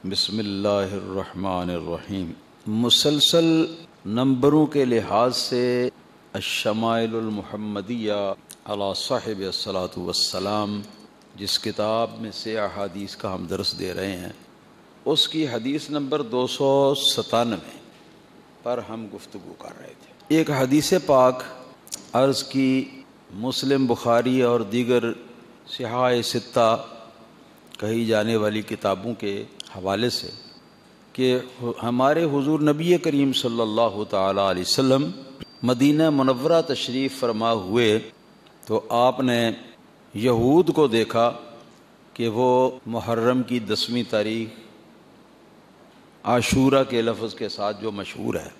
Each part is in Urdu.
بسم اللہ الرحمن الرحیم۔ مسلسل نمبروں کے لحاظ سے الشمائل المحمدیہ علی صاحب الصلاۃ والسلام جس کتاب میں سے احادیث کا ہم درس دے رہے ہیں، اس کی حدیث نمبر 297 پر ہم گفتگو کر رہے تھے۔ ایک حدیث پاک عرض کی مسلم، بخاری اور دیگر صحاح ستہ کہی جانے والی کتابوں کے حوالے سے کہ ہمارے حضور نبی کریم صلی اللہ تعالی علیہ وسلم مدینہ منورہ تشریف فرما ہوئے تو آپ نے یہود کو دیکھا کہ وہ محرم کی 10ویں تاریخ عاشورہ کے لفظ کے ساتھ جو مشہور ہے،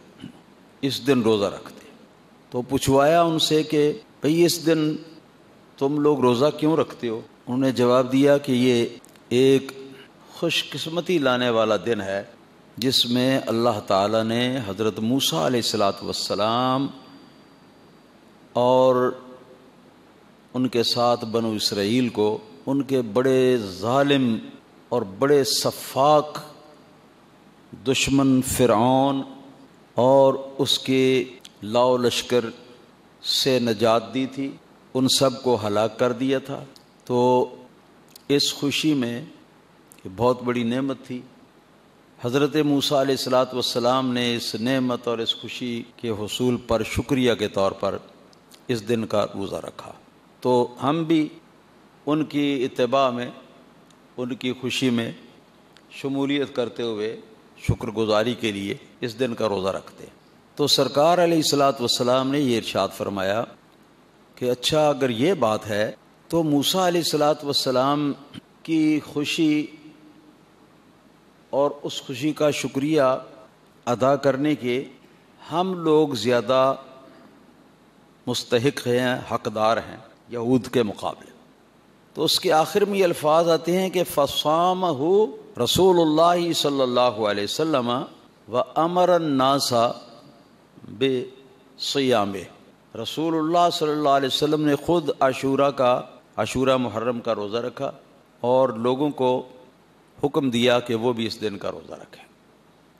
اس دن روزہ رکھتے۔ تو پوچھوایا ان سے کہ بھئی اس دن تم لوگ روزہ کیوں رکھتے ہو؟ انہوں نے جواب دیا کہ یہ ایک خوش قسمتی لانے والا دن ہے جس میں اللہ تعالیٰ نے حضرت موسیٰ علیہ السلام اور ان کے ساتھ بنو اسرائیل کو ان کے بڑے ظالم اور بڑے سفاک دشمن فرعون اور اس کے لاؤ لشکر سے نجات دی تھی، ان سب کو ہلاک کر دیا تھا۔ تو اس خوشی میں کہ بہت بڑی نعمت تھی، حضرت موسیٰ علیہ السلام نے اس نعمت اور اس خوشی کے حصول پر شکریہ کے طور پر اس دن کا روزہ رکھا۔ تو ہم بھی ان کی اتباع میں، ان کی خوشی میں شمولیت کرتے ہوئے شکر گزاری کے لیے اس دن کا روزہ رکھتے ہیں۔ تو سرکار علیہ السلام نے یہ ارشاد فرمایا کہ اچھا اگر یہ بات ہے تو موسیٰ علیہ السلام کی خوشی اور اس خوشی کا شکریہ ادا کرنے کے ہم لوگ زیادہ مستحق ہیں، حقدار ہیں یہود کے مقابلے۔ تو اس کے آخر میں یہ الفاظ آتے ہیں کہ فَصَامَهُ رسول اللہ صلی اللہ علیہ وسلم وَأَمَرَ النَّاسَ بِصِيَامِهِ۔ رسول اللہ صلی اللہ علیہ وسلم نے خود عاشورہ محرم کا روزہ رکھا اور لوگوں کو حکم دیا کہ وہ بھی اس دن کا روزہ رکھیں۔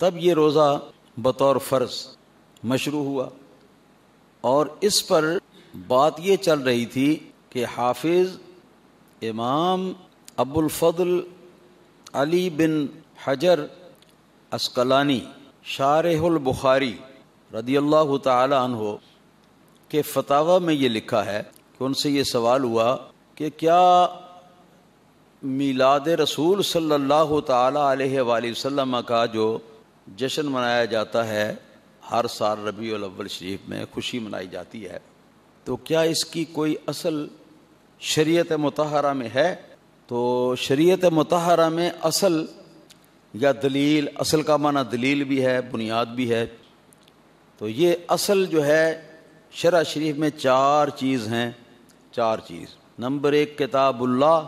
تب یہ روزہ بطور فرض مشروع ہوا، اور اس پر بات یہ چل رہی تھی کہ حافظ امام ابو الفضل علی بن حجر عسقلانی شارح البخاری رضی اللہ تعالی عنہ کے فتاوی میں یہ لکھا ہے کہ ان سے یہ سوال ہوا کہ کیا میلاد رسول صلی اللہ تعالی علیہ وآلہ وسلم کا جو جشن منایا جاتا ہے ہر سال ربیع الاول شریف میں خوشی منائی جاتی ہے، تو کیا اس کی کوئی اصل شریعت مطہرہ میں ہے؟ تو شریعت مطہرہ میں اصل یا دلیل، اصل کا معنی دلیل بھی ہے، بنیاد بھی ہے۔ تو یہ اصل جو ہے شرع شریف میں 4 چیز ہیں، 4 چیز۔ نمبر 1 کتاب اللہ،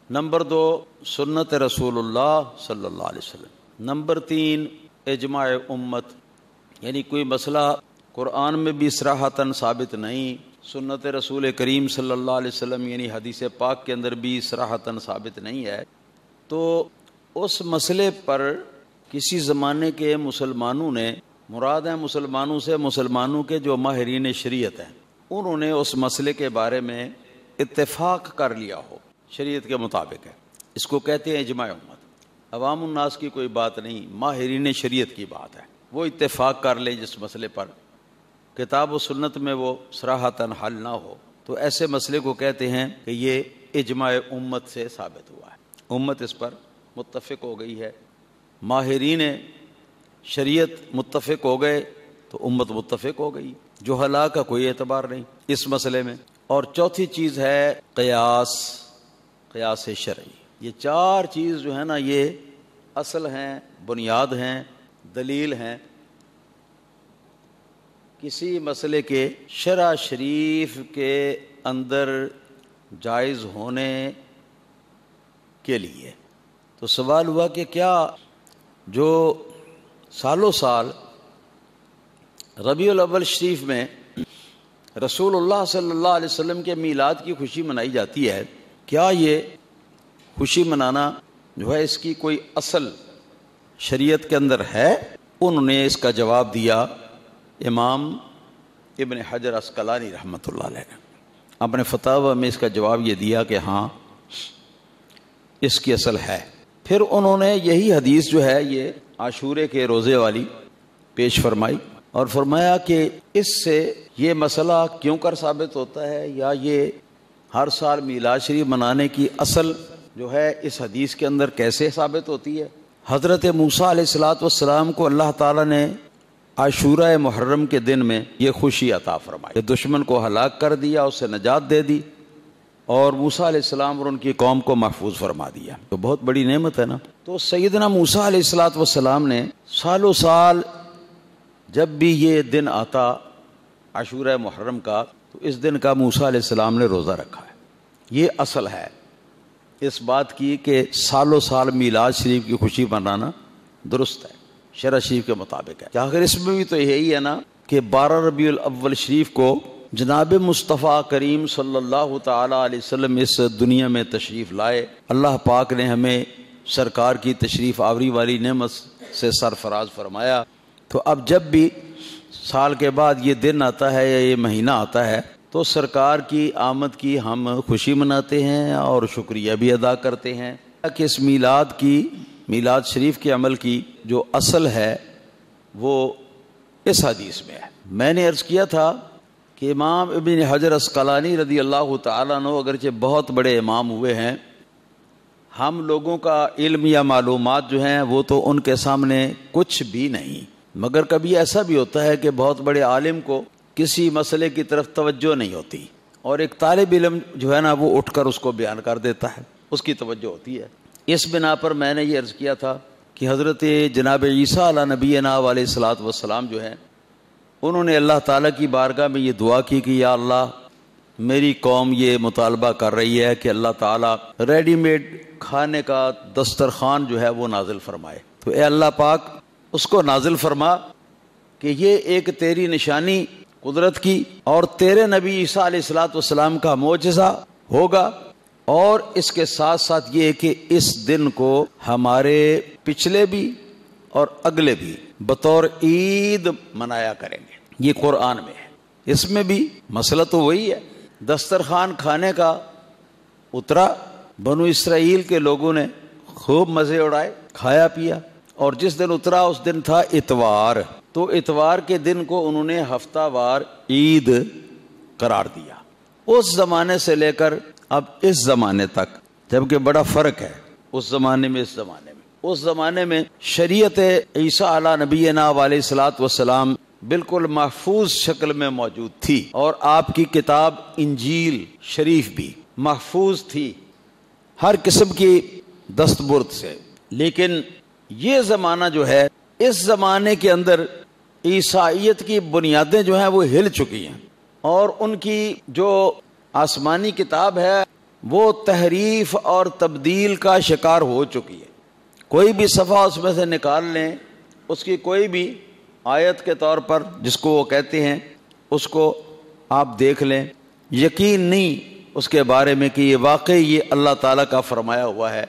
نمبر 2 سنت رسول اللہ صلی اللہ علیہ وسلم، نمبر 3 اجماع امت، یعنی کوئی مسئلہ قرآن میں بھی صراحتاً ثابت نہیں، سنت رسول کریم صلی اللہ علیہ وسلم یعنی حدیث پاک کے اندر بھی صراحتاً ثابت نہیں ہے، تو اس مسئلے پر کسی زمانے کے مسلمانوں نے، مراد ہے مسلمانوں سے مسلمانوں کے جو ماہرین شریعت ہیں، انہوں نے اس مسئلے کے بارے میں اتفاق کر لیا ہو، شریعت کے مطابق ہے، اس کو کہتے ہیں اجماع امت۔ عوام الناس کی کوئی بات نہیں، ماہرین شریعت کی بات ہے، وہ اتفاق کر لیں جس مسئلے پر کتاب و سنت میں وہ صراحتاً حل نہ ہو، تو ایسے مسئلے کو کہتے ہیں کہ یہ اجماع امت سے ثابت ہوا ہے، امت اس پر متفق ہو گئی ہے، ماہرین شریعت متفق ہو گئے تو امت متفق ہو گئی، جہلاء کا کوئی اعتبار نہیں اس مسئلے میں۔ اور چوتھی چیز ہے قیاس شرعی۔ یہ 4 چیز جو ہے نا، یہ اصل ہیں، بنیاد ہیں، دلیل ہیں کسی مسئلے کے شرع شریف کے اندر جائز ہونے کے لیے۔ تو سوال ہوا کہ کیا جو سالوں سال ربیع الاول شریف میں رسول اللہ صلی اللہ علیہ وسلم کے میلاد کی خوشی منائی جاتی ہے، کیا یہ خوشی منانا جو ہے اس کی کوئی اصل شریعت کے اندر ہے؟ انہوں نے اس کا جواب دیا امام ابن حجر عسقلانی رحمۃ اللہ علیہ نے اپنے فتاوی میں اس کا جواب یہ دیا کہ ہاں اس کی اصل ہے۔ پھر انہوں نے یہی حدیث جو ہے یہ عاشورے کے روزے والی پیش فرمائی اور فرمایا کہ اس سے یہ مسئلہ کیوں کر ثابت ہوتا ہے، یا یہ ہر سال میلاد شریف منانے کی اصل جو ہے اس حدیث کے اندر کیسے ثابت ہوتی ہے۔ حضرت موسیٰ علیہ الصلوۃ والسلام کو اللہ تعالیٰ نے عاشورہ محرم کے دن میں یہ خوشی عطا فرمائی، دشمن کو ہلاک کر دیا، اسے نجات دے دی اور موسیٰ علیہ السلام اور ان کی قوم کو محفوظ فرما دیا، تو بہت بڑی نعمت ہے نا۔ تو سیدنا موسیٰ علیہ الصلوۃ والسلام نے سالوں سال جب بھی یہ دن آتا عاشورہ محرم کا، تو اس دن کا موسیٰ علیہ السلام نے روزہ رکھا ہے۔ یہ اصل ہے اس بات کی کہ سالوں سال میلاد شریف کی خوشی منانا درست ہے، شرع شریف کے مطابق ہے۔ کہ آخر اس میں بھی تو یہی ہے نا کہ 12 ربیع الاول شریف کو جناب مصطفیٰ کریم صلی اللہ تعالی علیہ وسلم اس دنیا میں تشریف لائے، اللہ پاک نے ہمیں سرکار کی تشریف آوری والی نعمت سے سرفراز فرمایا۔ تو اب جب بھی سال کے بعد یہ دن آتا ہے یا یہ مہینہ آتا ہے تو سرکار کی آمد کی ہم خوشی مناتے ہیں اور شکریہ بھی ادا کرتے ہیں کہ اس میلاد شریف کے عمل کی جو اصل ہے وہ اس حدیث میں ہے۔ میں نے عرض کیا تھا کہ امام ابن حجر عسقلانی رضی اللہ تعالیٰ عنہ اگرچہ بہت بڑے امام ہوئے ہیں، ہم لوگوں کا علم یا معلومات جو ہیں وہ تو ان کے سامنے کچھ بھی نہیں، مگر کبھی ایسا بھی ہوتا ہے کہ بہت بڑے عالم کو کسی مسئلے کی طرف توجہ نہیں ہوتی اور ایک طالب علم جو ہے نا وہ اٹھ کر اس کو بیان کر دیتا ہے، اس کی توجہ ہوتی ہے۔ اس بنا پر میں نے یہ عرض کیا تھا کہ حضرت جناب عیسیٰ علیہ نبینا علیہ الصلوۃ والسلام جو ہیں انہوں نے اللہ تعالیٰ کی بارگاہ میں یہ دعا کی کہ یا اللہ میری قوم یہ مطالبہ کر رہی ہے کہ اللہ تعالیٰ ریڈی میڈ کھانے کا دسترخوان جو ہے وہ نازل فرمائے، تو اے اللہ پاک اس کو نازل فرما کہ یہ ایک تیری نشانی قدرت کی اور تیرے نبی عیسیٰ علیہ الصلوۃ والسلام کا معجزہ ہوگا، اور اس کے ساتھ ساتھ یہ کہ اس دن کو ہمارے پچھلے بھی اور اگلے بھی بطور عید منایا کریں گے۔ یہ قرآن میں ہے، اس میں بھی مسئلہ تو وہی ہے، دسترخوان کھانے کا اترا، بنو اسرائیل کے لوگوں نے خوب مزے اڑائے، کھایا پیا، اور جس دن اترا اس دن تھا اتوار، تو اتوار کے دن کو انہوں نے ہفتہ وار عید قرار دیا۔ اس زمانے سے لے کر اب اس زمانے تک، جبکہ بڑا فرق ہے اس زمانے میں اس زمانے میں، اس زمانے میں شریعت عیسیٰ علیہ نبینا علیہ الصلوۃ والسلام بالکل محفوظ شکل میں موجود تھی، اور آپ کی کتاب انجیل شریف بھی محفوظ تھی ہر قسم کی دستبرد سے۔ لیکن یہ زمانہ جو ہے، اس زمانے کے اندر عیسائیت کی بنیادیں جو ہیں وہ ہل چکی ہیں، اور ان کی جو آسمانی کتاب ہے وہ تحریف اور تبدیل کا شکار ہو چکی ہے۔ کوئی بھی صفحہ اس میں سے نکال لیں، اس کی کوئی بھی آیت کے طور پر جس کو وہ کہتے ہیں اس کو آپ دیکھ لیں، یقین نہیں اس کے بارے میں کہ یہ واقعی یہ اللہ تعالیٰ کا فرمایا ہوا ہے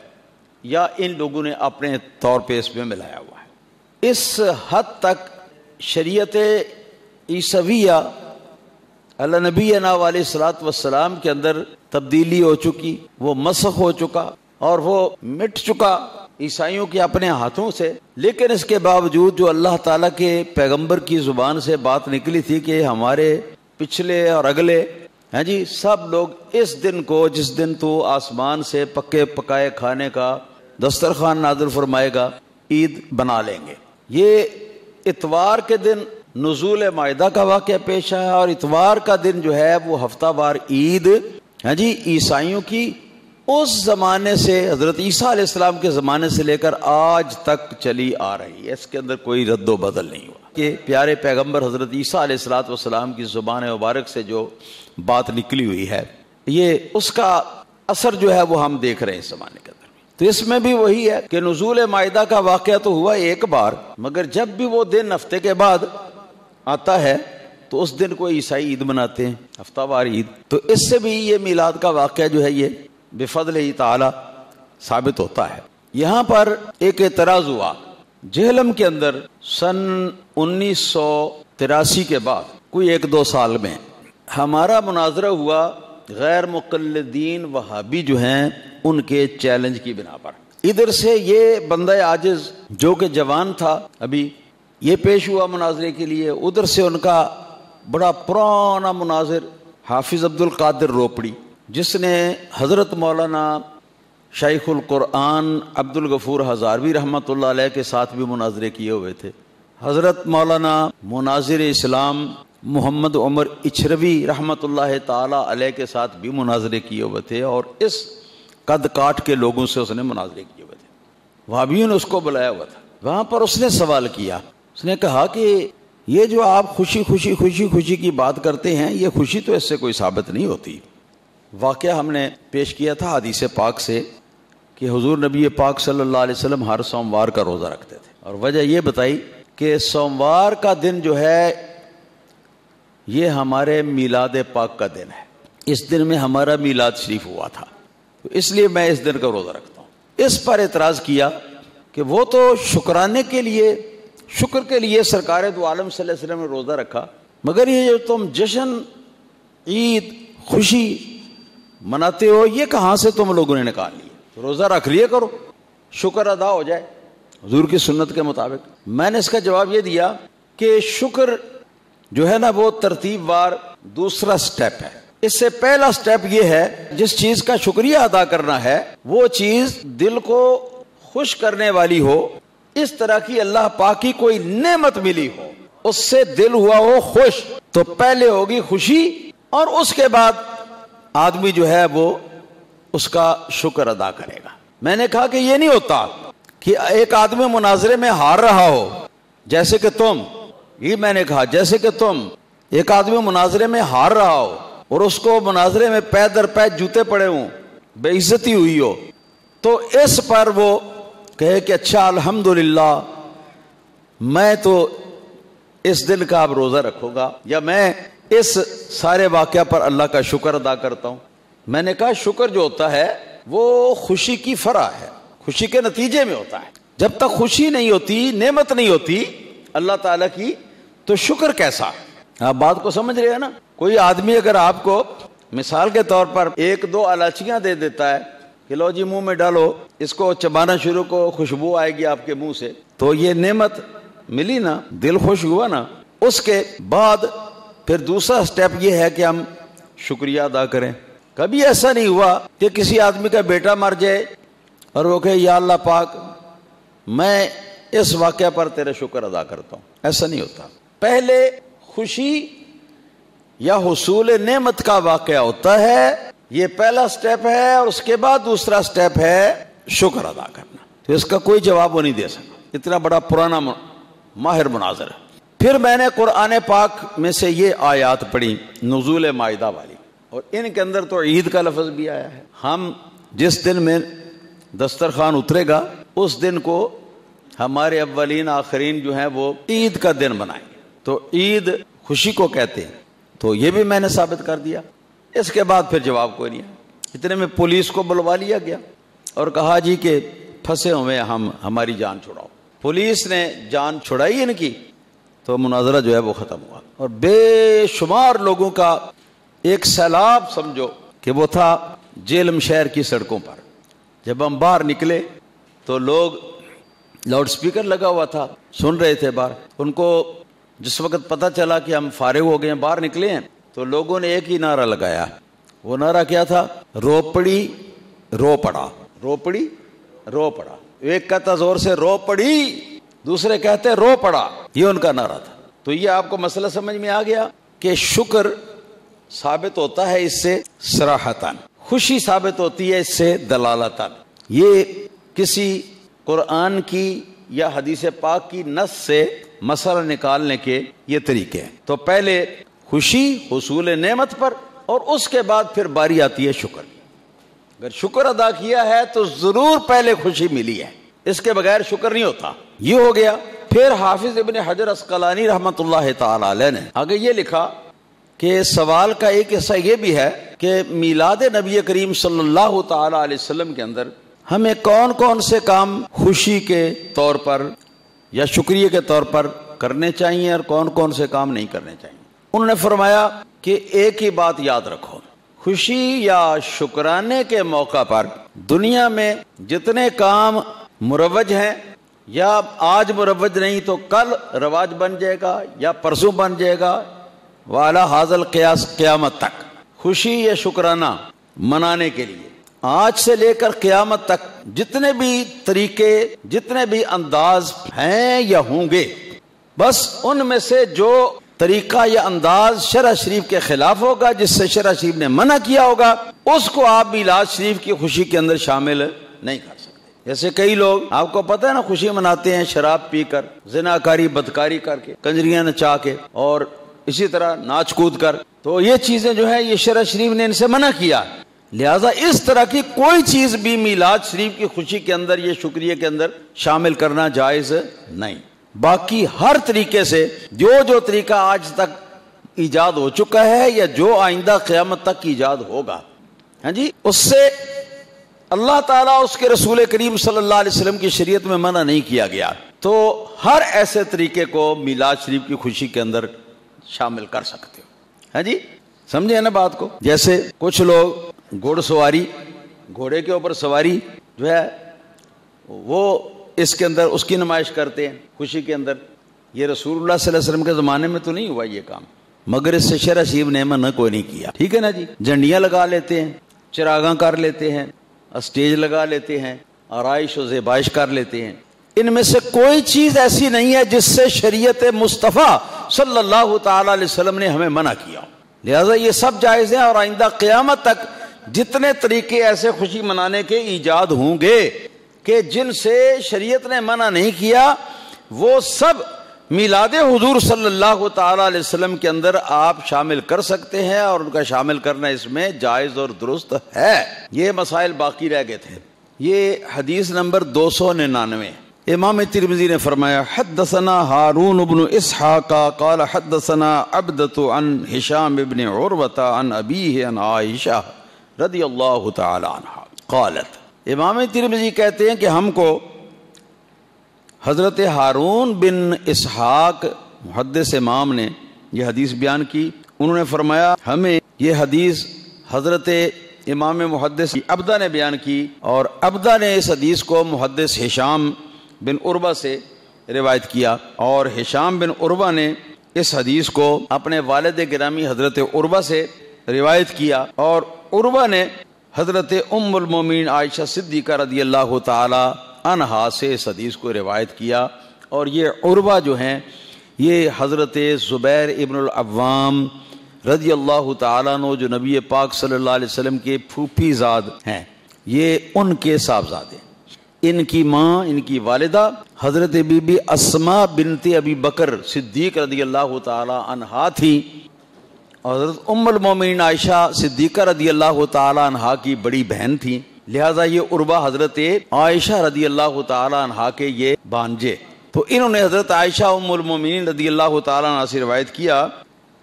یا ان لوگوں نے اپنے طور پہ اس میں ملایا ہوا ہے۔ اس حد تک شریعت عیسویہ اللہ نبینا علیہ الصلوۃ والسلام کے اندر تبدیلی ہو چکی، وہ مسخ ہو چکا اور وہ مٹ چکا عیسائیوں کے اپنے ہاتھوں سے۔ لیکن اس کے باوجود جو اللہ تعالیٰ کے پیغمبر کی زبان سے بات نکلی تھی کہ ہمارے پچھلے اور اگلے سب لوگ اس دن کو، جس دن تو آسمان سے پکے پکائے کھانے کا دسترخوان نازل فرمائے گا، عید بنا لیں گے۔ یہ اتوار کے دن نزول مائدہ کا واقعہ پیش آیا، اور اتوار کا دن جو ہے وہ ہفتہ وار عید عیسائیوں کی اس زمانے سے، حضرت عیسیٰ علیہ السلام کے زمانے سے لے کر آج تک چلی آ رہی ہے۔ اس کے اندر کوئی رد و بدل نہیں ہوا کہ پیارے پیغمبر حضرت عیسیٰ علیہ الصلوۃ والسلام کی زبان مبارک سے جو بات نکلی ہوئی ہے، یہ اس کا اثر جو ہے وہ ہم دیکھ رہے ہیں اس زمانے کے اندر۔ تو اس میں بھی وہی ہے کہ نزول مائدہ کا واقعہ تو ہوا ایک بار، مگر جب بھی وہ دن ہفتے کے بعد آتا ہے تو اس دن کو عیسائی عید مناتے ہیں، ہفتہ وار عید۔ تو اس سے بھی یہ میلاد کا واقعہ جو ہے یہ بفضل تعالی ثابت ہوتا ہے۔ یہاں پر ایک اعتراض ہوا جہلم کے اندر سن 1983 کے بعد کوئی 1-2 سال میں ہمارا مناظرہ ہوا غیر مقلدین وہابی جو ہیں ان کے چیلنج کی بنا پر. ادھر سے یہ بندہ عاجز جو کہ جوان تھا ابھی یہ پیش ہوا مناظرے کے لیے، ادھر سے ان کا بڑا پرانا مناظر حافظ عبد القادر روپڑی جس نے حضرت مولانا شیخ القرآن عبد الغفور ہزاروی رحمۃ اللہ علیہ کے ساتھ بھی مناظرے کیے ہوئے تھے، حضرت مولانا مناظر اسلام محمد عمر اچھروی رحمۃ اللہ تعالی علیہ کے ساتھ بھی مناظرے کیے ہوئے تھے، اور اس قد کاٹ کے لوگوں سے اس نے مناظرے کیے ہوئے تھے. وہابیوں نے اس کو بلایا ہوا تھا. وہاں پر اس نے سوال کیا، اس نے کہا کہ یہ جو آپ خوشی خوشی خوشی خوشی کی بات کرتے ہیں یہ خوشی تو اس سے کوئی ثابت نہیں ہوتی. واقعہ ہم نے پیش کیا تھا حدیث پاک سے کہ حضور نبی پاک صلی اللہ علیہ وسلم ہر سوموار کا روزہ رکھتے تھے، اور وجہ یہ بتائی کہ سوموار کا دن جو ہے یہ ہمارے میلاد پاک کا دن ہے، اس دن میں ہمارا میلاد شریف ہوا تھا، تو اس لیے میں اس دن کا روزہ رکھتا ہوں. اس پر اعتراض کیا کہ وہ تو شکرانے کے لیے، شکر کے لیے سرکار دو عالم صلی اللہ علیہ وسلم نے روزہ رکھا، مگر یہ جو تم جشن عید خوشی مناتے ہو یہ کہاں سے تم لوگوں نے نکال لی؟ روزہ رکھ لیے کرو، شکر ادا ہو جائے حضور کی سنت کے مطابق. میں نے اس کا جواب یہ دیا کہ شکر جو ہے نا وہ ترتیب وار دوسرا سٹیپ ہے. اس سے پہلا سٹیپ یہ ہے جس چیز کا شکریہ ادا کرنا ہے وہ چیز دل کو خوش کرنے والی ہو، اس طرح کی اللہ پاک کی کوئی نعمت ملی ہو، اس سے دل ہوا ہو خوش، تو پہلے ہوگی خوشی اور اس کے بعد آدمی جو ہے وہ اس کا شکر ادا کرے گا. میں نے کہا کہ یہ نہیں ہوتا کہ ایک آدمی مناظرے میں ہار رہا ہو، جیسے کہ تم، یہ میں نے کہا جیسے کہ تم ایک آدمی مناظرے میں ہار رہا ہو اور اس کو مناظرے میں پے در پے جوتے پڑے ہوں، بے عزتی ہوئی ہو، تو اس پر وہ کہے کہ اچھا الحمدللہ میں تو اس دن کا اب روزہ رکھوں گا، یا میں اس سارے واقعہ پر اللہ کا شکر ادا کرتا ہوں. میں نے کہا شکر جو ہوتا ہے وہ خوشی کی فرع ہے، خوشی کے نتیجے میں ہوتا ہے. جب تک خوشی نہیں ہوتی، نعمت نہیں ہوتی اللہ تعالیٰ کی، تو شکر کیسا؟ آپ بات کو سمجھ رہے ہیں نا. کوئی آدمی اگر آپ کو مثال کے طور پر 1-2 الائچیاں دے دیتا ہے کہ لو جی منہ میں ڈالو، اس کو چبانا شروع کو، خوشبو آئے گی آپ کے منہ سے، تو یہ نعمت ملی نا، دل خوش ہوا نا. اس کے بعد پھر دوسرا سٹیپ یہ ہے کہ ہم شکریہ ادا کریں. کبھی ایسا نہیں ہوا کہ کسی آدمی کا بیٹا مر جائے اور وہ کہے یا اللہ پاک میں اس واقعہ پر تیرا شکر ادا کرتا ہوں، ایسا نہیں ہوتا. پہلے خوشی یا حصول نعمت کا واقعہ ہوتا ہے، یہ پہلا سٹیپ ہے، اور اس کے بعد دوسرا سٹیپ ہے شکر ادا کرنا. تو اس کا کوئی جواب وہ نہیں دے سکا، اتنا بڑا پرانا ماہر مناظر ہے. پھر میں نے قرآن پاک میں سے یہ آیات پڑھی نزول مائدہ والی، اور ان کے اندر تو عید کا لفظ بھی آیا ہے. ہم جس دن میں دسترخوان اترے گا اس دن کو ہمارے اولین آخرین جو ہیں وہ عید کا دن منائیں گے، تو عید خوشی کو کہتے ہیں. تو یہ بھی میں نے ثابت کر دیا. اس کے بعد پھر جواب کوئی نہیں. اتنے میں پولیس کو بلوا لیا گیا اور کہا جی کہ پھنسے ہوئے ہماری جان چھڑاؤ. پولیس نے جان چھڑائی ان کی، تو مناظرہ جو ہے وہ ختم ہوا، اور بے شمار لوگوں کا ایک سیلاب سمجھو کہ وہ تھا جہلم شہر کی سڑکوں پر. جب ہم باہر نکلے تو لوگ لاؤڈ سپیکر لگا ہوا تھا، سن رہے تھے باہر. ان کو جس وقت پتہ چلا کہ ہم فارغ ہو گئے ہیں، باہر نکلے ہیں، تو لوگوں نے ایک ہی نعرہ لگایا. وہ نعرہ کیا تھا؟ روپڑی رو پڑا، روپڑی رو پڑا. ایک کہتا زور سے رو پڑی، دوسرے کہتے رو پڑا. یہ ان کا نعرہ تھا. تو یہ آپ کو مسئلہ سمجھ میں آ گیا کہ شکر ثابت ہوتا ہے اس سے صراحتاً، خوشی ثابت ہوتی ہے اس سے دلالتاً. یہ کسی قرآن کی یا حدیث پاک کی نص سے مسئلہ نکالنے کے یہ طریقے ہیں. تو پہلے خوشی حصول نعمت پر، اور اس کے بعد پھر باری آتی ہے شکر. اگر شکر ادا کیا ہے تو ضرور پہلے خوشی ملی ہے، اس کے بغیر شکر نہیں ہوتا. یہ ہو گیا. پھر حافظ ابن حجر عسقلانی رحمۃ اللہ تعالی علیہ نے آگے یہ لکھا کہ سوال کا ایک حصہ یہ بھی ہے کہ میلاد نبی کریم صلی اللہ تعالی علیہ وسلم کے اندر ہمیں کون کون سے کام خوشی کے طور پر یا شکریہ کے طور پر کرنے چاہیے اور کون کون سے کام نہیں کرنے چاہیے؟ انہوں نے فرمایا کہ ایک ہی بات یاد رکھو، خوشی یا شکرانے کے موقع پر دنیا میں جتنے کام مروج ہیں، یا آج مروج نہیں تو کل رواج بن جائے گا یا پرسوں بن جائے گا، والا حاضل قیاس قیامت تک خوشی یا شکرانہ منانے کے لیے آج سے لے کر قیامت تک جتنے بھی طریقے، جتنے بھی انداز ہیں یا ہوں گے، بس ان میں سے جو طریقہ یا انداز شرع شریف کے خلاف ہوگا، جس سے شرع شریف نے منع کیا ہوگا، اس کو آپ میلاد شریف کی خوشی کے اندر شامل نہیں کر سکتے۔ جیسے کئی لوگ، آپ کو پتہ ہے نا، خوشی مناتے ہیں شراب پی کر، زناکاری بدکاری کر کے، کنجریاں نچا کے، اور اسی طرح ناچ کود کر، تو یہ چیزیں جو ہیں یہ شرع شریف نے ان سے منع کیا، لہذا اس طرح کی کوئی چیز بھی میلاد شریف کی خوشی کے اندر، یہ شکریہ کے اندر شامل کرنا جائز نہیں۔ باقی ہر طریقے سے جو طریقہ آج تک ایجاد ہو چکا ہے یا جو آئندہ قیامت تک ایجاد ہوگا، ہاں جی، اس سے اللہ تعالیٰ اس کے رسول کریم صلی اللہ علیہ وسلم کی شریعت میں منع نہیں کیا گیا، تو ہر ایسے طریقے کو میلاد شریف کی خوشی کے اندر شامل کر سکتے ہو، ہاں جی، سمجھے نا بات کو؟ جیسے کچھ لوگ گھوڑ سواری، گھوڑے کے اوپر سواری جو ہے وہ اس کے اندر اس کی نمائش کرتے ہیں خوشی کے اندر، یہ رسول اللہ صلی اللہ علیہ وسلم کے زمانے میں تو نہیں ہوا یہ کام، مگر اس سے شرع شریف نے منع کوئی نہیں کیا، ٹھیک ہے نا جی۔ جھنڈیاں لگا لیتے ہیں، چراغاں کر لیتے ہیں، اسٹیج لگا لیتے ہیں، آرائش و زیبائش کر لیتے ہیں، ان میں سے کوئی چیز ایسی نہیں ہے جس سے شریعت مصطفیٰ صلی اللہ تعالی علیہ وسلم نے ہمیں منع کیا، لہذا یہ سب جائز ہیں، اور آئندہ قیامت تک جتنے طریقے ایسے خوشی منانے کے ایجاد ہوں گے کہ جن سے شریعت نے منع نہیں کیا، وہ سب میلاد حضور صلی اللہ تعالی علیہ وسلم کے اندر آپ شامل کر سکتے ہیں، اور ان کا شامل کرنا اس میں جائز اور درست ہے۔ یہ مسائل باقی رہ گئے تھے۔ یہ حدیث نمبر 299۔ امام ترمذی نے فرمایا حدثنا ہارون بن اسحاق قال حدثنا عبدۃ عن ہشام بن عروۃ عن ابیہ عن عائشہ رضی اللہ تعالی عنہا قالت، امام ترمذی کہتے ہیں کہ ہم کو حضرت ہارون بن اسحاق محدث امام نے یہ حدیث بیان کی، انہوں نے فرمایا ہمیں یہ حدیث حضرت امام محدث عبدہ نے بیان کی، اور عبدہ نے اس حدیث کو محدث ہشام بن عروہ سے روایت کیا، اور ہشام بن عروہ نے اس حدیث کو اپنے والد گرامی حضرت عروہ سے روایت کیا، اور عروہ نے حضرت ام المومنین عائشہ صدیقہ رضی اللہ تعالی عنہا سے اس حدیث کو روایت کیا، اور یہ عروہ جو ہیں یہ حضرت زبیر ابن العوام رضی اللہ تعالیٰ عنہ جو نبی پاک صلی اللہ علیہ وسلم کے پھوپھی زاد ہیں، یہ ان کے صاحبزادے، ان کی ماں، ان کی والدہ حضرت بی بی اسماء بنت ابی بکر صدیق رضی اللہ تعالی عنہا تھی، اور حضرت ام المومنین عائشہ صدیقہ رضی اللہ تعالی عنہا کی بڑی بہن تھی، لہذا یہ عروہ حضرت عائشہ رضی اللہ تعالی عنہا کے یہ بانجے، تو انہوں نے حضرت عائشہ ام المومنین رضی اللہ تعالی عنہا سے روایت کیا،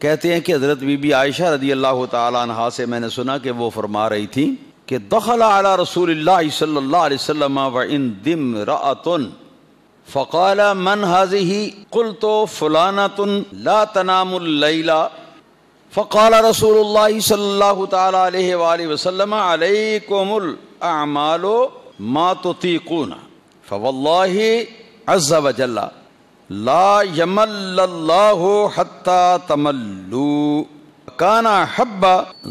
کہتے ہیں کہ حضرت بی بی عائشہ رضی اللہ تعالی عنہا سے میں نے سنا کہ وہ فرما رہی تھی کہ دخل علی رسول اللہ صلی اللہ علیہ وسلم وعند امرأۃ فقال من هذه قلت فلانة لا تنام الليل فقال رسول اللہ صلی اللہ تعالی علیہ وآلہ وسلم علیکم الاعمال ما تطیقون فواللہ عز وجل لا یمل اللہ حتی تملوا کان حب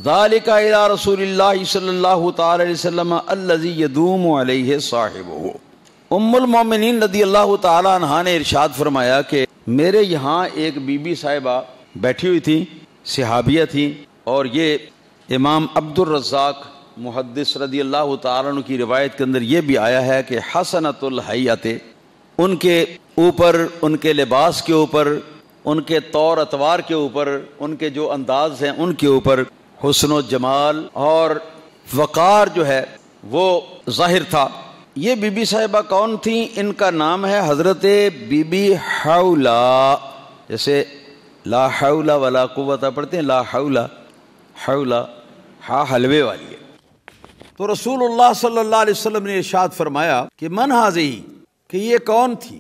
ذلك الى رسول اللہ صلی اللہ تعالی علیہ وسلم الذي يدوم علیہ صاحبہ۔ ام المومنین رضی اللہ تعالی عنہا نے ارشاد فرمایا کہ میرے یہاں ایک بی بی صاحبہ بیٹھی ہوئی تھی، صحابیہ تھی، اور یہ امام عبد الرزاق محدث رضی اللہ تعالیٰ عنہ کی روایت کے اندر یہ بھی آیا ہے کہ حسنۃ الحیۃ، ان کے اوپر، ان کے لباس کے اوپر، ان کے طور اتوار کے اوپر، ان کے جو انداز ہیں ان کے اوپر حسن و جمال اور وقار جو ہے وہ ظاہر تھا۔ یہ بی بی صاحبہ کون تھیں؟ ان کا نام ہے حضرت بی بی حولہ، جیسے لا حول ولا قوت پڑھتے ہیں، لا حول، حول ہا حلوے والی ہے۔ تو رسول اللہ صلی اللہ علیہ وسلم نے ارشاد فرمایا کہ من ہذہ، کہ یہ کون تھی؟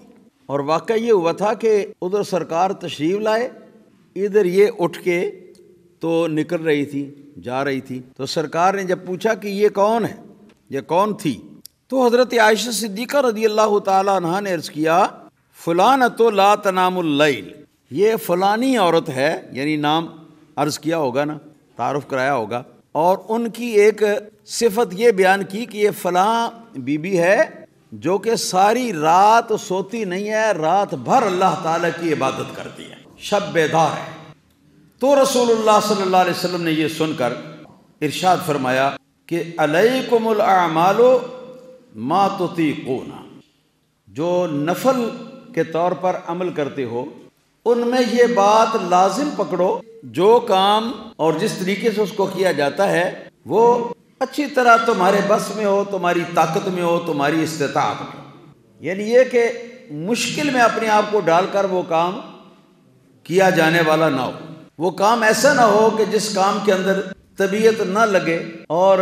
اور واقعہ یہ ہوا تھا کہ ادھر سرکار تشریف لائے، ادھر یہ اٹھ کے تو نکل رہی تھی، جا رہی تھی، تو سرکار نے جب پوچھا کہ یہ کون ہے، یہ کون تھی، تو حضرت عائشہ صدیقہ رضی اللہ تعالی عنہا نے عرض کیا فلانۃ لا تنام اللیل، یہ فلانی عورت ہے، یعنی نام عرض کیا ہوگا نا، تعارف کرایا ہوگا، اور ان کی ایک صفت یہ بیان کی کہ یہ فلاں بی بی ہے جو کہ ساری رات سوتی نہیں ہے، رات بھر اللہ تعالیٰ کی عبادت کرتی ہے، شب بیدار ہے۔ تو رسول اللہ صلی اللہ علیہ وسلم نے یہ سن کر ارشاد فرمایا کہ علیکم الاعمال ما تطیقون، جو نفل کے طور پر عمل کرتے ہو ان میں یہ بات لازم پکڑو، جو کام اور جس طریقے سے اس کو کیا جاتا ہے وہ اچھی طرح تمہارے بس میں ہو، تمہاری طاقت میں ہو، تمہاری استطاعت میں ہو، یعنی یہ کہ مشکل میں اپنے آپ کو ڈال کر وہ کام کیا جانے والا نہ ہو، وہ کام ایسا نہ ہو کہ جس کام کے اندر طبیعت نہ لگے اور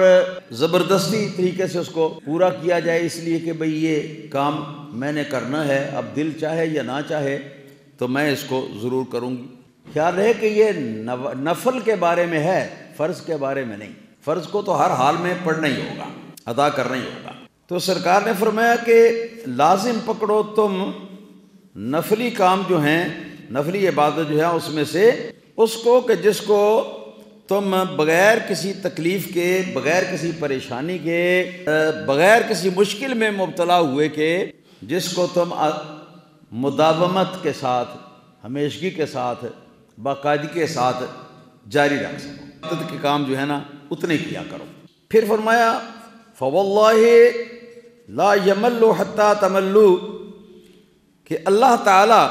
زبردستی طریقے سے اس کو پورا کیا جائے، اس لیے کہ بھئی یہ کام میں نے کرنا ہے، اب دل چاہے یا نہ چاہے تو میں اس کو ضرور کروں گی۔ خیال رہے کہ یہ نفل کے بارے میں ہے، فرض کے بارے میں نہیں، فرض کو تو ہر حال میں پڑھنا ہی ہوگا، ادا کرنا ہی ہوگا۔ تو سرکار نے فرمایا کہ لازم پکڑو تم نفلی کام جو ہیں، نفلی عبادت جو ہے اس میں سے اس کو کہ جس کو تم بغیر کسی تکلیف کے، بغیر کسی پریشانی کے، بغیر کسی مشکل میں مبتلا ہوئے کے، جس کو تم مداومت کے ساتھ، ہمیشگی کے ساتھ، باقاعدگی کے ساتھ جاری رکھ سکو، عبادت کے کام جو ہے نا اتنے کیا کرو۔ پھر فرمایا فواللہ لا یمل حتی تملوا، کہ اللہ تعالیٰ،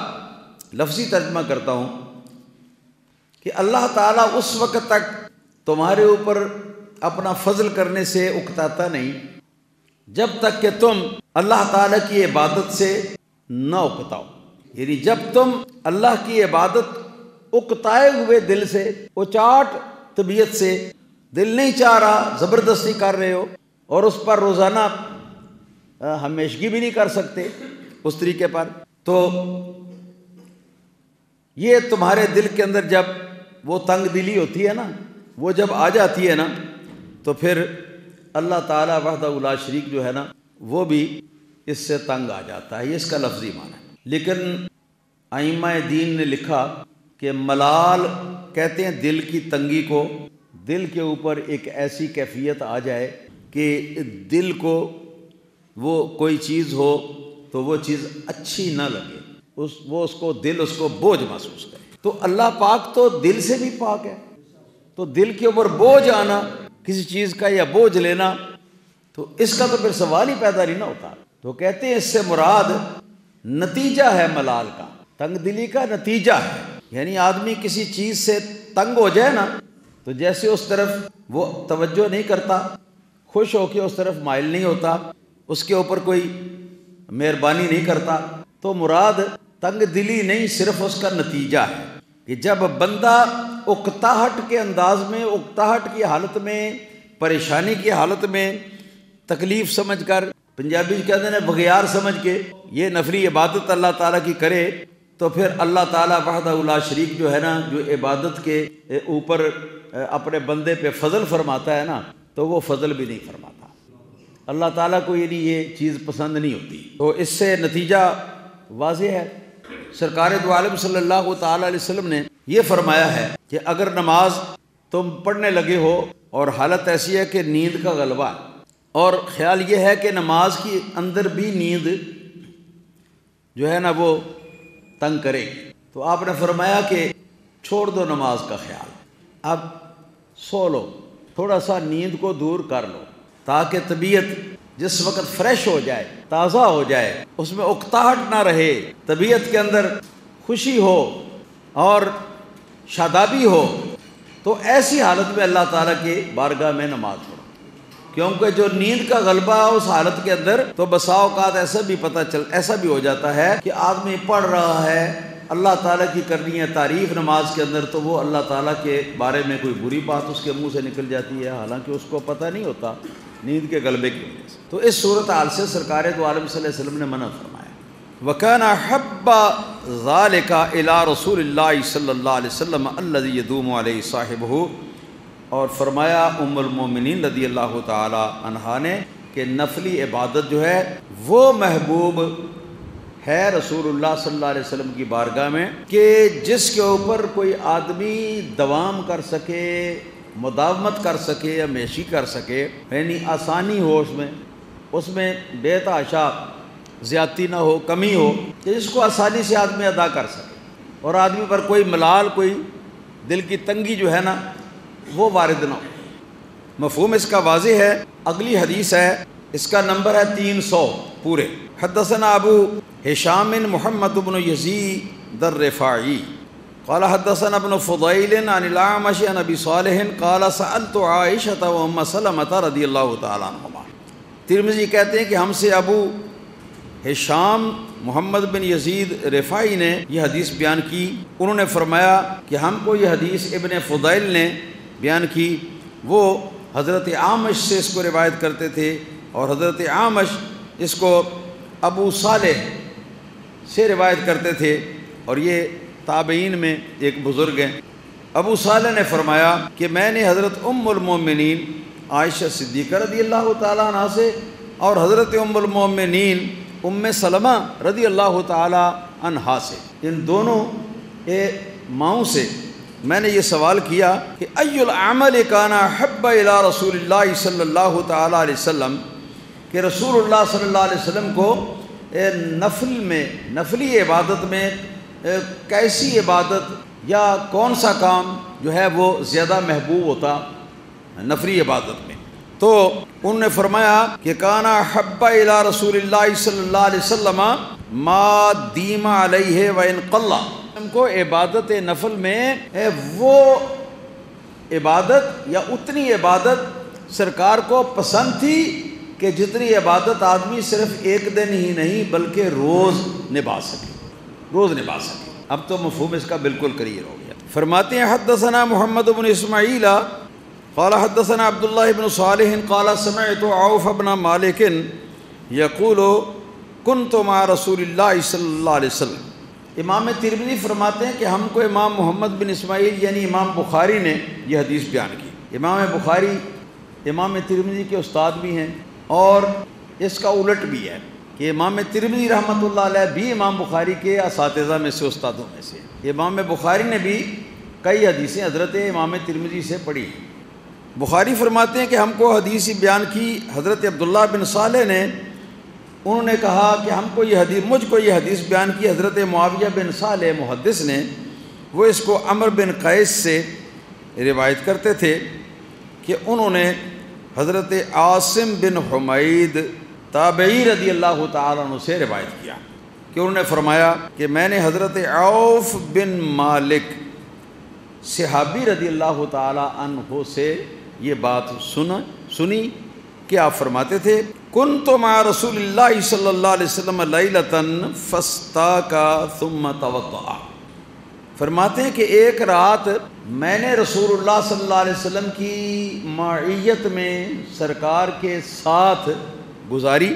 لفظی ترجمہ کرتا ہوں کہ اللہ تعالیٰ اس وقت تک تمہارے اوپر اپنا فضل کرنے سے اکتاتا نہیں جب تک کہ تم اللہ تعالیٰ کی عبادت سے نہ اکتاؤ، یعنی جب تم اللہ کی عبادت اکتائے ہوئے دل سے، اچاٹ طبیعت سے، دل نہیں چاہ رہا، زبردستی کر رہے ہو اور اس پر روزانہ ہمیشگی بھی نہیں کر سکتے اس طریقے پر، تو یہ تمہارے دل کے اندر جب وہ تنگ دلی ہوتی ہے نا، وہ جب آ جاتی ہے نا، تو پھر اللہ تعالیٰ وحدہ لا شریک جو ہے نا وہ بھی اس سے تنگ آ جاتا ہے، یہ اس کا لفظی معنی ہے۔ لیکن ائمہ دین نے لکھا کہ ملال کہتے ہیں دل کی تنگی کو، دل کے اوپر ایک ایسی کیفیت آ جائے کہ دل کو وہ کوئی چیز ہو تو وہ چیز اچھی نہ لگے، وہ اس کو دل اس کو بوجھ محسوس کرے۔ تو اللہ پاک تو دل سے بھی پاک ہے، تو دل کے اوپر بوجھ آنا کسی چیز کا یا بوجھ لینا، تو اس کا تو پھر سوال ہی پیدا نہیں نہ ہوتا۔ تو کہتے ہیں اس سے مراد نتیجہ ہے ملال کا، تنگ دلی کا نتیجہ ہے، یعنی آدمی کسی چیز سے تنگ ہو جائے نا تو جیسے اس طرف وہ توجہ نہیں کرتا، خوش ہو کے اس طرف مائل نہیں ہوتا، اس کے اوپر کوئی مہربانی نہیں کرتا، تو مراد تنگ دلی نہیں، صرف اس کا نتیجہ ہے کہ جب بندہ اکتاہٹ کے انداز میں، اکتاہٹ کی حالت میں، پریشانی کی حالت میں، تکلیف سمجھ کر، پنجابی کہتے ہیں بغیار سمجھ کے یہ نفلی عبادت اللہ تعالیٰ کی کرے، تو پھر اللہ تعالیٰ وحدہ لا شریک جو ہے نا، جو عبادت کے اوپر اپنے بندے پہ فضل فرماتا ہے نا، تو وہ فضل بھی نہیں فرماتا، اللہ تعالیٰ کو یہ چیز پسند نہیں ہوتی۔ تو اس سے نتیجہ واضح ہے۔ سرکار دو عالم صلی اللہ تعالیٰ علیہ وسلم نے یہ فرمایا ہے کہ اگر نماز تم پڑھنے لگے ہو اور حالت ایسی ہے کہ نیند کا غلبہ ہے، اور خیال یہ ہے کہ نماز کی اندر بھی نیند جو ہے نا وہ تنگ کرے گی، تو آپ نے فرمایا کہ چھوڑ دو نماز کا خیال، اب سو لو، تھوڑا سا نیند کو دور کر لو، تاکہ طبیعت جس وقت فریش ہو جائے، تازہ ہو جائے، اس میں اکتاہٹ نہ رہے، طبیعت کے اندر خوشی ہو اور شادابی ہو، تو ایسی حالت میں اللہ تعالیٰ کی بارگاہ میں نماز پڑھو، کیونکہ جو نیند کا غلبہ ہے اس حالت کے اندر تو بسا اوقات ایسا بھی ہو جاتا ہے کہ آدمی پڑھ رہا ہے، اللہ تعالیٰ کی کرنی ہے تعریف نماز کے اندر، تو وہ اللہ تعالیٰ کے بارے میں کوئی بری بات اس کے منہ سے نکل جاتی ہے، حالانکہ اس کو پتہ نہیں ہوتا نیند کے غلبے کی وجہ سے۔ تو اس صورت حال سے سرکار دو عالم صلی اللہ علیہ وسلم نے منع فرمایا، وَكَانَ أَحَبَّ ذَلِكَ إِلَىٰ رَسُولِ اللَّهِ صلی اللہ علیہ وسلم الَّذِي يَدُومُ عَلَيْهِ صَاحِبُهُ، اور فرمایا ام المومنین رضی اللہ تعالی عنہا نے کہ نفلی عبادت جو ہے وہ محبوب ہے رسول اللہ صلی اللہ علیہ وسلم کی بارگاہ میں کہ جس کے اوپر کوئی آدمی دوام کر سکے، مداومت کر سکے یا میشی کر سکے، یعنی آسانی ہو اس میں بے تحاشا زیادتی نہ ہو، کمی ہو، کہ جس کو آسانی سے آدمی ادا کر سکے اور آدمی پر کوئی ملال، کوئی دل کی تنگی جو ہے نا وہ وارد نہ ہو۔ مفہوم اس کا واضح ہے۔ اگلی حدیث ہے، اس کا نمبر ہے 300 پورے۔ حدثنا ابو ہشام محمد بن یزید الرفاعی قال حدثنا ابن فضیل عن الاعمش عن ابی صالح قال سألت عائشة وام سلمة رضی اللہ تعالی عنہما۔ ترمذی کہتے ہیں کہ ہم سے ابو ہشام محمد بن یزید رفاعی نے یہ حدیث بیان کی۔ انہوں نے فرمایا کہ ہم کو یہ حدیث ابن فضیل نے بیان کی، وہ حضرت اعمش سے اس کو روایت کرتے تھے، اور حضرت اعمش اس کو ابو صالح سے روایت کرتے تھے، اور یہ تابعین میں ایک بزرگ ہیں۔ ابو صالح نے فرمایا کہ میں نے حضرت ام المومنین عائشہ صدیقہ رضی اللہ تعالیٰ عنہ سے اور حضرت ام المومنین ام سلمہ رضی اللہ تعالیٰ عنہا سے، ان دونوں ماؤں سے میں نے یہ سوال کیا کہ ای العمل کان احب الی رسول اللہ صلی اللہ تعالیٰ علیہ وسلم، کہ رسول اللہ صلی اللہ علیہ وسلم کو نفلی عبادت میں کیسی عبادت یا کون سا کام جو ہے وہ زیادہ محبوب ہوتا نفلی عبادت میں؟ تو انہوں نے فرمایا کہ کان احب الی رسول اللہ صلی اللہ علیہ وسلم ما دیم علیہ وان قل، ہم کو عبادت نفل میں وہ عبادت یا اتنی عبادت سرکار کو پسند تھی کہ جتنی عبادت آدمی صرف ایک دن ہی نہیں بلکہ روز نبھا سکے۔ اب تو مفہوم اس کا بالکل کلیئر ہو گیا۔ فرماتے ہیں حدثنا محمد بن اسماعیل قال حدثنا عبداللہ بن صالح قال سمعت عوف بن مالک یقول کنت مع رسول اللہ صلی اللہ علیہ وسلم۔ امام ترمذی فرماتے ہیں کہ ہم کو امام محمد بن اسماعیل یعنی امام بخاری نے یہ حدیث بیان کی۔ امام بخاری امام ترمذی کے استاد بھی ہیں، اور اس کا الٹ بھی ہے کہ امام ترمذی رحمۃ اللہ علیہ بھی امام بخاری کے اساتذہ میں سے، استادوں میں سے۔ امام بخاری نے بھی کئی حدیثیں حضرت امام ترمذی سے پڑھی۔ بخاری فرماتے ہیں کہ ہم کو حدیث بیان کی حضرت عبداللہ بن صالح نے، انہوں نے کہا کہ مجھ کو یہ حدیث بیان کی حضرت معاویہ بن صالح محدث نے، وہ اس کو عمر بن قیس سے روایت کرتے تھے کہ انہوں نے حضرت عاصم بن حمید تابعی رضی اللہ تعالیٰ عنہ سے روایت کیا کہ انہوں نے فرمایا کہ میں نے حضرت عوف بن مالک صحابی رضی اللہ تعالیٰ عنہ سے یہ بات سنی کہ آپ فرماتے تھے کنت مع رسول اللہ صلی اللہ علیہ وسلم لیلۃ فاستاکا ثم توضأ۔ فرماتے ہیں کہ ایک رات میں نے رسول اللہ صلی اللہ علیہ وسلم کی معیت میں سرکار کے ساتھ گزاری۔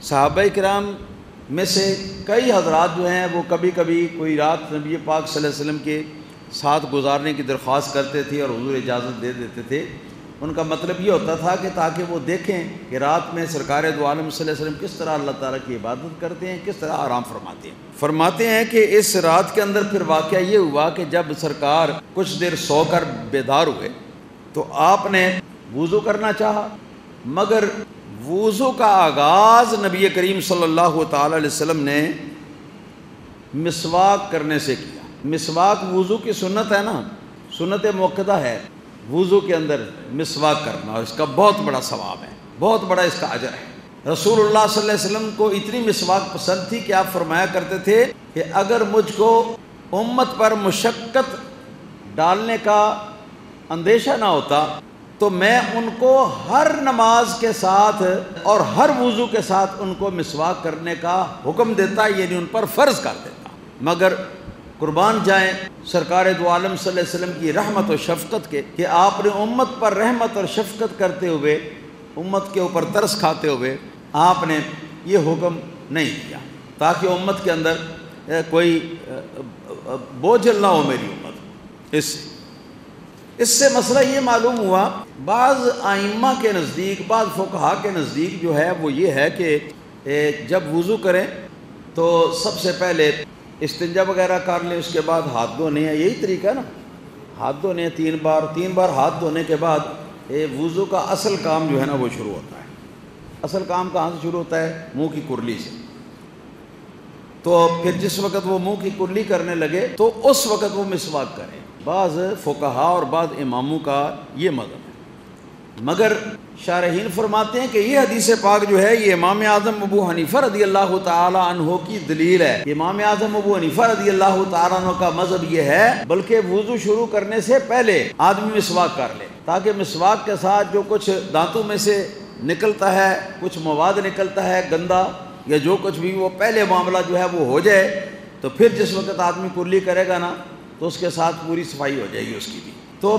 صحابہ کرام میں سے کئی حضرات جو ہیں وہ کبھی کبھی کوئی رات نبی پاک صلی اللہ علیہ وسلم کے ساتھ گزارنے کی درخواست کرتے تھے اور حضور اجازت دے دیتے تھے۔ ان کا مطلب یہ ہوتا تھا کہ تاکہ وہ دیکھیں کہ رات میں سرکار دو عالم صلی اللہ علیہ وسلم کس طرح اللہ تعالیٰ کی عبادت کرتے ہیں، کس طرح آرام فرماتے ہیں۔ فرماتے ہیں کہ اس رات کے اندر پھر واقعہ یہ ہوا کہ جب سرکار کچھ دیر سو کر بیدار ہوئے تو آپ نے وضو کرنا چاہا، مگر وضو کا آغاز نبی کریم صلی اللہ تعالیٰ علیہ وسلم نے مسواک کرنے سے کیا۔ مسواک وضو کی سنت ہے نا، سنت موقدہ ہے وضو کے اندر مسواک کرنا، اور اس کا بہت بڑا ثواب ہے، بہت بڑا اس کا اجر ہے۔ رسول اللہ صلی اللہ علیہ وسلم کو اتنی مسواک پسند تھی کہ آپ فرمایا کرتے تھے کہ اگر مجھ کو امت پر مشقت ڈالنے کا اندیشہ نہ ہوتا تو میں ان کو ہر نماز کے ساتھ اور ہر وضو کے ساتھ ان کو مسواک کرنے کا حکم دیتا، یعنی ان پر فرض کر دیتا۔ مگر قربان جائیں سرکار دو عالم صلی اللہ علیہ وسلم کی رحمت و شفقت کے کہ آپ نے امت پر رحمت اور شفقت کرتے ہوئے، امت کے اوپر ترس کھاتے ہوئے آپ نے یہ حکم نہیں کیا۔ تاکہ امت کے اندر کوئی بوجھل نہ ہو میری امت۔ اس سے مسئلہ یہ معلوم ہوا، بعض ائمہ کے نزدیک، بعض فقہا کے نزدیک جو ہے وہ یہ ہے کہ جب وضو کریں تو سب سے پہلے استنجا وغیرہ کر لیں، اس کے بعد ہاتھ دھونے ہیں، یہی طریقہ ہے نا، ہاتھ دھونے ہیں 3 بار ہاتھ دھونے کے بعد وضو کا اصل کام جو ہے نا وہ شروع ہوتا ہے۔ اصل کام کہاں سے شروع ہوتا ہے؟ منہ کی کرلی سے۔ تو پھر جس وقت وہ منہ کی کرلی کرنے لگے تو اس وقت وہ مسواک کریں۔ بعض فقہا اور بعض اماموں کا یہ مذہب ہے، مگر شارحین فرماتے ہیں کہ یہ حدیث پاک جو ہے یہ امام اعظم ابو حنیفہ رضی اللہ تعالی عنہ کی دلیل ہے۔ امام اعظم ابو حنیفہ رضی اللہ تعالی عنہ کا مذہب یہ ہے بلکہ وضو شروع کرنے سے پہلے آدمی مسواک کر لے، تاکہ مسواک کے ساتھ جو کچھ دانتوں میں سے نکلتا ہے، کچھ مواد نکلتا ہے گندا یا جو کچھ بھی، وہ پہلے معاملہ جو ہے وہ ہو جائے، تو پھر جس وقت آدمی کرلی کرے گا نا تو اس کے ساتھ پوری صفائی ہو جائے گی اس کی بھی۔ تو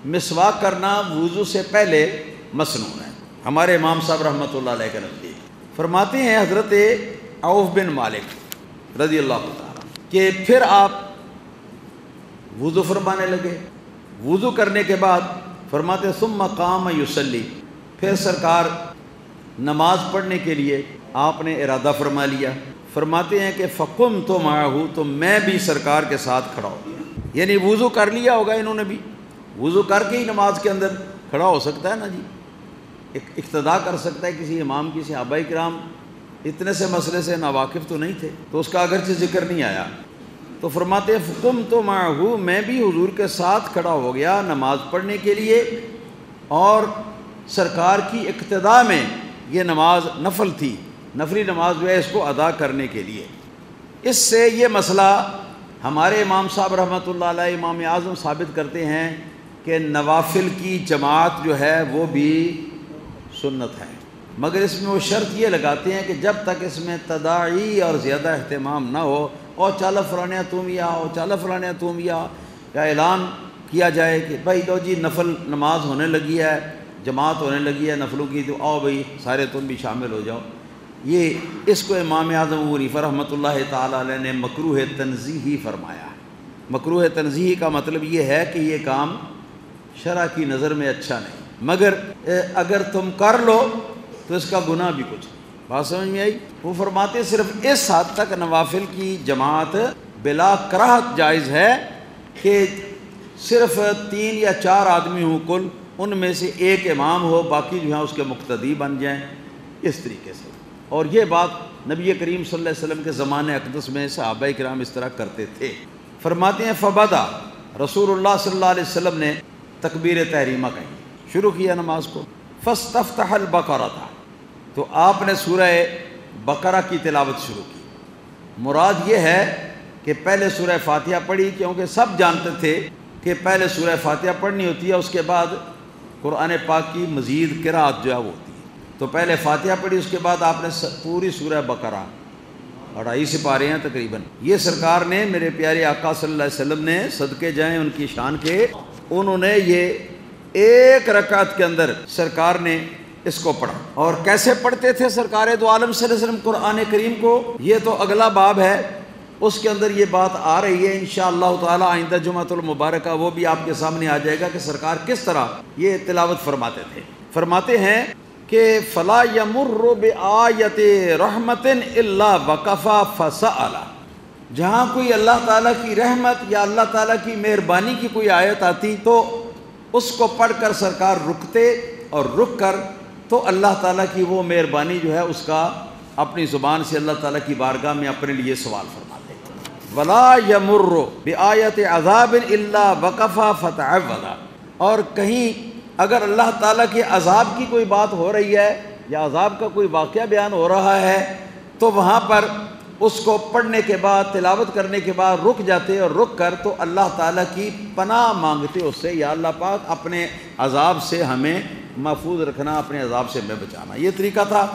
مسواک کرنا وضو سے پہلے مسنون ہے ہمارے امام صاحب رحمۃ اللہ علیہ کے نزدیک۔ فرماتے ہیں حضرت عوف بن مالک رضی اللہ تعالیٰ کہ پھر آپ وضو فرمانے لگے، وضو کرنے کے بعد فرماتے ثم قام یصلی، پھر سرکار نماز پڑھنے کے لیے آپ نے ارادہ فرما لیا۔ فرماتے ہیں کہ فقمت معہ، تو میں بھی سرکار کے ساتھ کھڑا ہو گیا، یعنی وضو کر لیا ہوگا انہوں نے بھی، وضو کر کے ہی نماز کے اندر کھڑا ہو سکتا ہے نا جی، اقتداء کر سکتا ہے کسی امام کی۔ صحابہ کرام اتنے سے مسئلے سے ناواقف تو نہیں تھے، تو اس کا اگرچہ ذکر نہیں آیا۔ تو فرماتے ہیں فقمت معہ، میں بھی حضور کے ساتھ کھڑا ہو گیا نماز پڑھنے کے لیے، اور سرکار کی اقتداء میں یہ نماز نفل تھی، نفلی نماز جو ہے اس کو ادا کرنے کے لیے۔ اس سے یہ مسئلہ ہمارے امام صاحب رحمۃ اللہ علیہ امام اعظم ثابت کرتے ہیں کہ نوافل کی جماعت جو ہے وہ بھی سنت ہے، مگر اس میں وہ شرط یہ لگاتے ہیں کہ جب تک اس میں تداعی اور زیادہ اہتمام نہ ہو، اور چالا فلانیہ تم بھی آؤ، چالا فلانیہ تم بھی آؤ، یا اعلان کیا جائے کہ بھائی لو جی نفل نماز ہونے لگی ہے، جماعت ہونے لگی ہے نفلوں کی، تو آؤ بھائی سارے تم بھی شامل ہو جاؤ۔ یہ اس کو امام اعظم ابو حنیفہ رحمۃ اللہ تعالی علیہ نے مکروہ تنزیہی فرمایا ہے۔ مکروہ تنزیہی کا مطلب یہ ہے کہ یہ کام شرع کی نظر میں اچھا نہیں، مگر اگر تم کر لو تو اس کا گناہ بھی کچھ نہیں۔ بات سمجھ میں آئی؟ وہ فرماتے صرف اس حد تک نوافل کی جماعت بلا کراہت جائز ہے کہ صرف 3 یا 4 آدمی ہوں کل، ان میں سے ایک امام ہو، باقی جو ہیں اس کے مقتدی بن جائیں، اس طریقے سے۔ اور یہ بات نبی کریم صلی اللہ علیہ وسلم کے زمانے اقدس میں صحابہ کرام اس طرح کرتے تھے۔ فرماتے ہیں فبدا، رسول اللہ صلی اللہ علیہ وسلم نے تکبیر تحریمہ کہی، شروع کیا نماز کو، فاستفتح البقرہ، تو آپ نے سورہ بقرہ کی تلاوت شروع کی۔ مراد یہ ہے کہ پہلے سورہ فاتحہ پڑھی، کیونکہ سب جانتے تھے کہ پہلے سورہ فاتحہ پڑھنی ہوتی ہے، اس کے بعد قرآن پاک کی مزید قرأت جو ہے وہ ہوتی ہے۔ تو پہلے فاتحہ پڑھی، اس کے بعد آپ نے پوری سورہ بقرہ 2.5 سپارے ہیں تقریباً، یہ سرکار نے، میرے پیارے آقا صلی اللہ علیہ وسلم نے، صدقے جائیں ان کی شان کے، انہوں نے یہ ایک رکعت کے اندر سرکار نے اس کو پڑھا۔ اور کیسے پڑھتے تھے سرکار دو عالم صلی اللہ علیہ وسلم قرآن کریم کو، یہ تو اگلا باب ہے، اس کے اندر یہ بات آ رہی ہے انشاءاللہ تعالی آئندہ جمعۃ المبارکہ، وہ بھی آپ کے سامنے آ جائے گا کہ سرکار کس طرح یہ تلاوت فرماتے تھے۔ فرماتے ہیں کہ فلا یمر بآیت رحمت الا وقف فسأل، جہاں کوئی اللہ تعالیٰ کی رحمت یا اللہ تعالیٰ کی مہربانی کی کوئی آیت آتی تو اس کو پڑھ کر سرکار رکتے، اور رک کر تو اللہ تعالیٰ کی وہ مہربانی جو ہے اس کا اپنی زبان سے اللہ تعالیٰ کی بارگاہ میں اپنے لیے سوال فرماتے۔ ولا یمر بآیت عذاب الا وقف فتعوذ، اور کہیں اگر اللہ تعالیٰ کے عذاب کی کوئی بات ہو رہی ہے یا عذاب کا کوئی واقعہ بیان ہو رہا ہے تو وہاں پر اس کو پڑھنے کے بعد، تلاوت کرنے کے بعد رک جاتے، اور رک کر تو اللہ تعالیٰ کی پناہ مانگتے اس سے، یا اللہ پاک اپنے عذاب سے ہمیں محفوظ رکھنا، اپنے عذاب سے ہمیں بچانا۔ یہ طریقہ تھا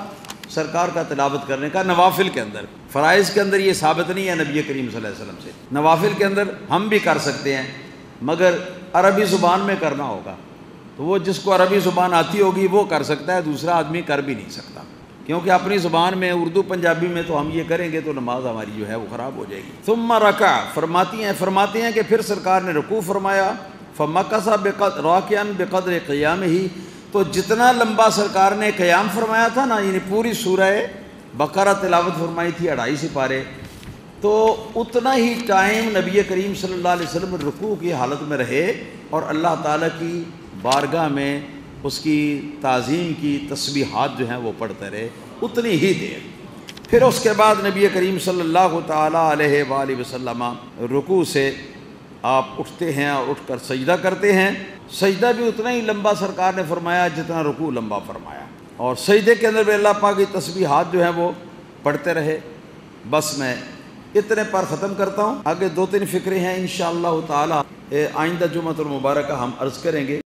سرکار کا تلاوت کرنے کا نوافل کے اندر۔ فرائض کے اندر یہ ثابت نہیں ہے نبی کریم صلی اللہ علیہ وسلم سے۔ نوافل کے اندر ہم بھی کر سکتے ہیں، مگر عربی زبان میں کرنا ہوگا، تو وہ جس کو عربی زبان آتی ہوگی وہ کر سکتا ہے، دوسرا آدمی کر بھی نہیں سکتا۔ کیونکہ اپنی زبان میں اردو پنجابی میں تو ہم یہ کریں گے تو نماز ہماری جو ہے وہ خراب ہو جائے گی۔ ثم رکع، فرماتی ہیں کہ پھر سرکار نے رکوع فرمایا، فمکث راکعا بقدر قیامہ، تو جتنا لمبا سرکار نے قیام فرمایا تھا نا، یعنی پوری سورہ بقرہ تلاوت فرمائی تھی 2.5 سپارے، تو اتنا ہی ٹائم نبی کریم صلی اللہ علیہ وسلم رکوع کی حالت میں رہے اور اللہ تعالیٰ کی بارگاہ میں اس کی تعظیم کی تسبیحات جو ہیں وہ پڑھتے رہے اتنی ہی دیر۔ پھر اس کے بعد نبی کریم صلی اللہ تعالیٰ علیہ وآلہ وسلم رکوع سے آپ اٹھتے ہیں اور اٹھ کر سجدہ کرتے ہیں۔ سجدہ بھی اتنا ہی لمبا سرکار نے فرمایا جتنا رکوع لمبا فرمایا، اور سجدے کے اندر بھی اللہ پاک کی تسبیحات جو ہیں وہ پڑھتے رہے۔ بس میں اتنے پر ختم کرتا ہوں، آگے 2-3 فکرے ہیں انشاءاللہ تعالی آئندہ جمعۃ المبارکہ ہم عرض کریں گے۔